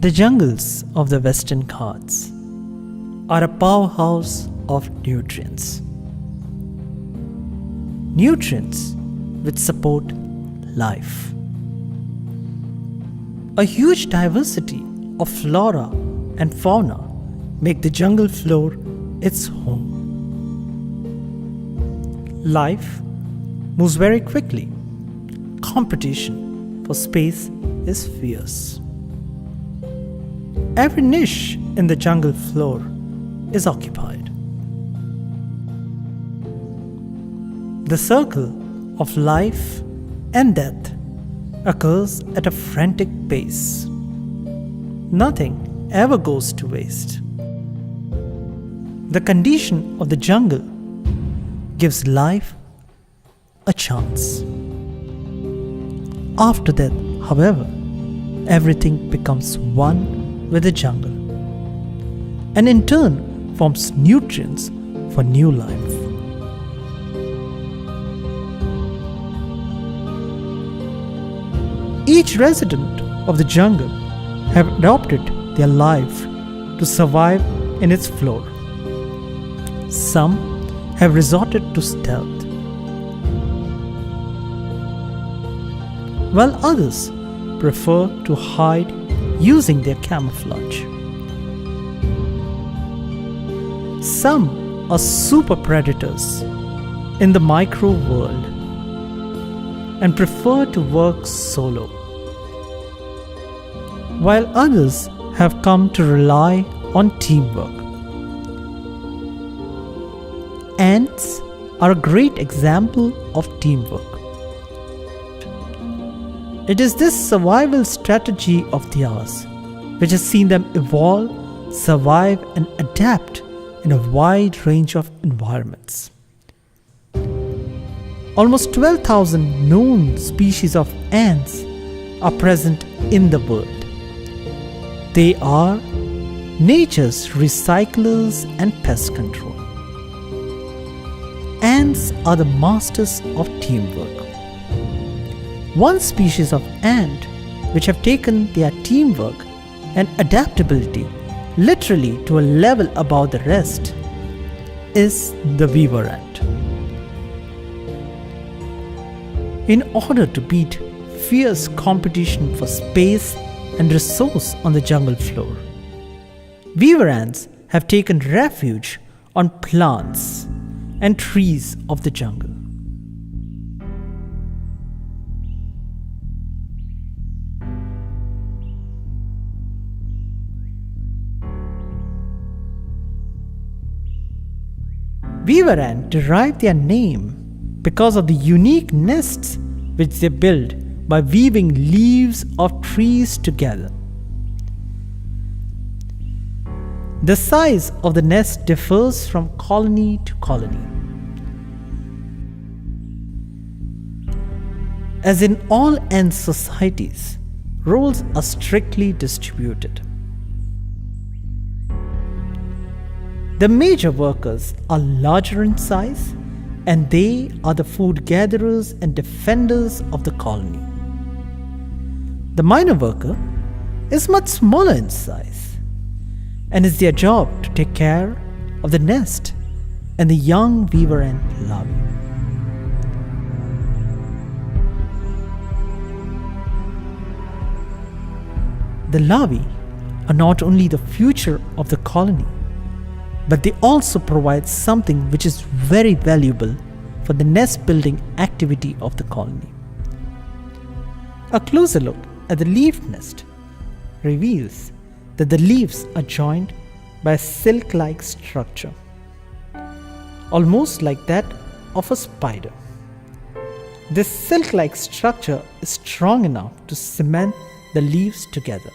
The jungles of the Western Ghats are a powerhouse of nutrients. Nutrients which support life. A huge diversity of flora and fauna make the jungle floor its home. Life moves very quickly. Competition for space is fierce. Every niche in the jungle floor is occupied. The circle of life and death occurs at a frantic pace. Nothing ever goes to waste. The condition of the jungle gives life a chance. After that, however, everything becomes one with the jungle and in turn forms nutrients for new life. Each resident of the jungle have adopted their life to survive in its floor. Some have resorted to stealth, while others prefer to hide using their camouflage. Some are super predators in the micro world and prefer to work solo, while others have come to rely on teamwork. Ants are a great example of teamwork. It is this survival strategy of theirs which has seen them evolve, survive, and adapt in a wide range of environments. Almost 12,000 known species of ants are present in the world. They are nature's recyclers and pest control. Ants are the masters of teamwork. One species of ant which have taken their teamwork and adaptability literally to a level above the rest is the weaver ant. In order to beat fierce competition for space and resource on the jungle floor, weaver ants have taken refuge on plants and trees of the jungle. Weaver ants derive their name because of the unique nests which they build by weaving leaves of trees together. The size of the nest differs from colony to colony. As in all ant societies, roles are strictly distributed. The major workers are larger in size, and they are the food gatherers and defenders of the colony. The minor worker is much smaller in size, and it's their job to take care of the nest and the young weaver ant larvae. The larvae are not only the future of the colony, but they also provide something which is very valuable for the nest building activity of the colony. A closer look at the leaf nest reveals that the leaves are joined by a silk-like structure, almost like that of a spider. This silk-like structure is strong enough to cement the leaves together.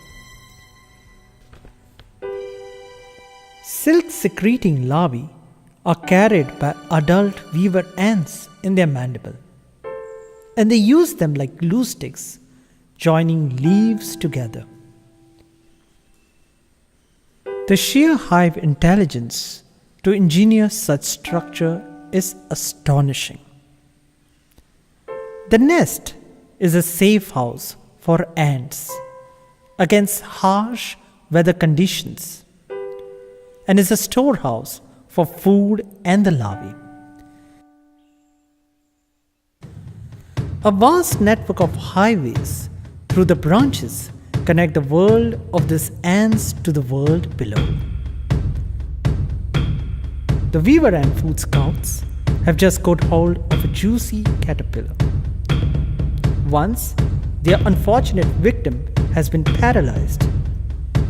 Silk-secreting larvae are carried by adult weaver ants in their mandible, and they use them like glue sticks, joining leaves together. The sheer hive intelligence to engineer such structure is astonishing. The nest is a safe house for ants against harsh weather conditions and is a storehouse for food and the larvae. A vast network of highways through the branches connect the world of these ants to the world below. The weaver ant food scouts have just got hold of a juicy caterpillar. Once their unfortunate victim has been paralyzed,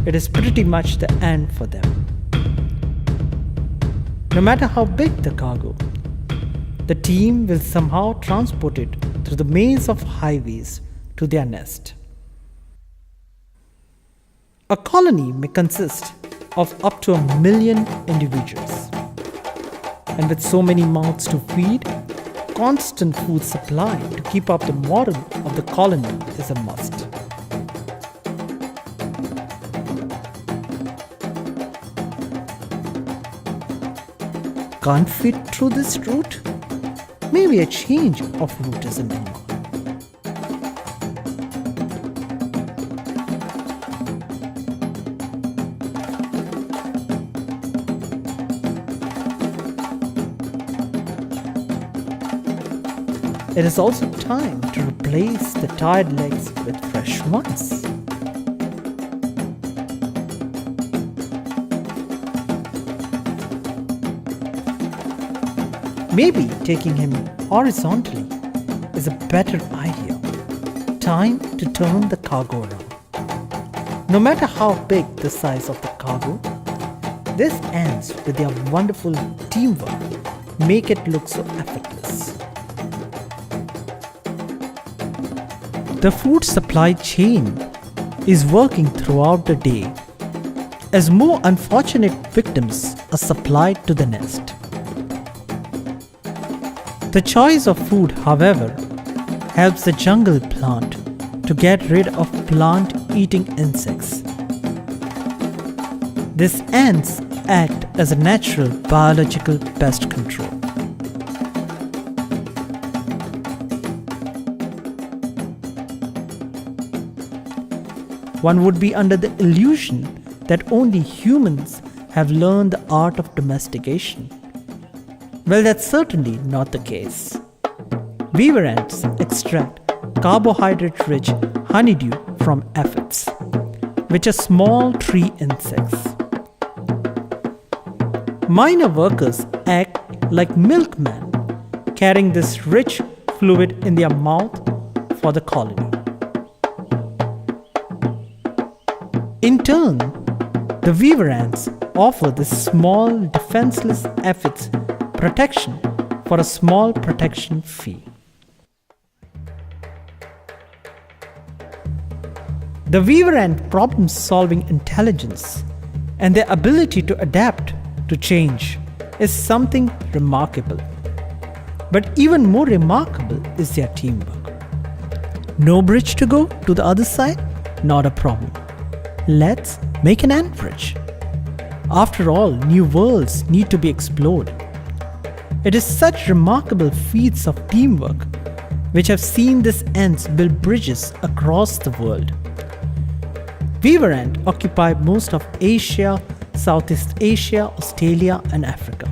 it is pretty much the end for them. No matter how big the cargo, the team will somehow transport it through the maze of highways to their nest. A colony may consist of up to 1 million individuals. And with so many mouths to feed, constant food supply to keep up the morale of the colony is a must. Can't fit through this route? Maybe a change of route is in demand. It is also time to replace the tired legs with fresh ones. Maybe taking him horizontally is a better idea. Time to turn the cargo around. No matter how big the size of the cargo, these ants with their wonderful teamwork make it look so effortless. The food supply chain is working throughout the day as more unfortunate victims are supplied to the nest. The choice of food, however, helps the jungle plant to get rid of plant-eating insects. These ants act as a natural biological pest control. One would be under the illusion that only humans have learned the art of domestication. Well, that's certainly not the case. Weaver ants extract carbohydrate-rich honeydew from aphids, which are small tree insects. Miner workers act like milkmen, carrying this rich fluid in their mouth for the colony. In turn, the weaver ants offer this small defenseless aphids protection for a small protection fee. The weaver ant problem-solving intelligence and their ability to adapt to change is something remarkable. But even more remarkable is their teamwork. No bridge to go to the other side? Not a problem. Let's make an ant bridge. After all, new worlds need to be explored. It is such remarkable feats of teamwork which have seen these ants build bridges across the world. Weaver ant occupy most of Asia, Southeast Asia, Australia, and Africa.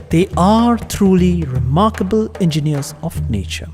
They are truly remarkable engineers of nature.